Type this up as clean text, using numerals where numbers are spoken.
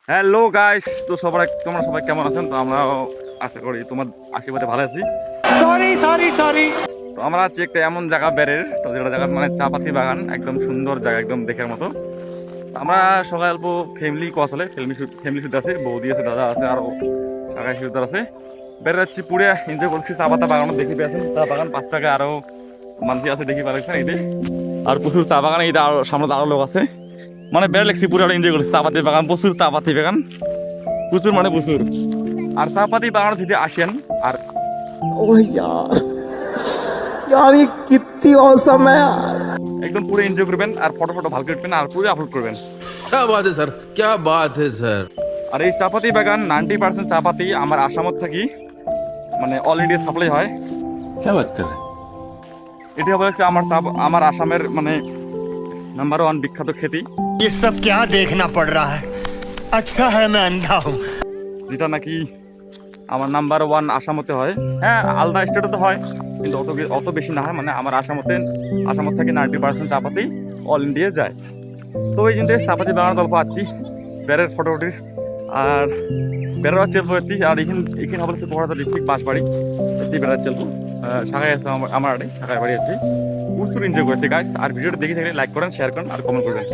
Hello guys, তো তোমরা সবাই কেমন আছেন? তো আমরা আশা করি তোমার আশীর্বাদে ভালো আছি। Sorry sorry sorry. তো আমরা আছি একটা এমন জায়গা বেড়ের, তো যেটা জায়গা মানে চা পাতি বাগান, একদম সুন্দর জায়গা, একদম দেখার মতো। তো আমরা সবাই অল্প ফ্যামিলি আসলে ফ্যামিলি শুধু আছে, বৌদি আছে, দাদা আছে, আরো কাকা শুধু আছে। বেড়ে যাচ্ছি পুরে এনজয় করছি, চা পাতা বাগানও দেখি পেয়েছেন। চা বাগান 5 টাকা আরো মানুষ আছে দেখি পাচ্ছেন এই যে। আর প্রচুর চা বাগান, এই আরো সামনে আরো লোক আছে। মানে বেড়ে লেগছি পুরো এনজয় করছি, চা পাতি বাগান, প্রচুর চা পাতি বাগান, প্রচুর মানে প্রচুর। আর চাপাতি বাগান যদি আসেন আর ओह यार यार ये कितनी औसम है यार। একদম পুরো এনজয় করবেন, আর ফটো ভালো করবেন, আর পুরো আপলোড করবেন। क्या बात है सर, क्या बात है सर। আর এই চাপাতি বাগান 90% চাপাতি আমার আসামত থাকি মানে অল ইন্ডিয়া সাপ্লাই হয়। क्या बात कर रहे हैं। এটি হচ্ছে আমার আসামের মানে নাম্বার 1 বিখ্যাত খেতি, ये सब क्या देखना पड़ रहा है। अच्छा है मैं अंधा हूँ। যেটা নাকি আমার নাম্বার 1 আসামতে হয়। হ্যাঁ, আলাদা স্টেটে তো হয়, কিন্তু অত বেশি না হয়। মানে আমার আসামত থেকে 90% চাপাতি অল ইন্ডিয়া যায়। তো এই জন্য চাপাতি বাগান গল্প আছি বেড়ের ফটোটি আর বেড়ার চেলবো এটি। আর এখানে হবে হচ্ছে বহরাদা ডিস্ট্রিক্ট বাঁশবাড়ি, এটি বেড়ার চেলবো শাখায় আছে আমার শাখায় বাড়ি আছি। প্রচুর এনজয় করছি গাইস। আর ভিডিওটা দেখে থাকলে লাইক করেন, শেয়ার করেন আর কমেন্ট করবেন।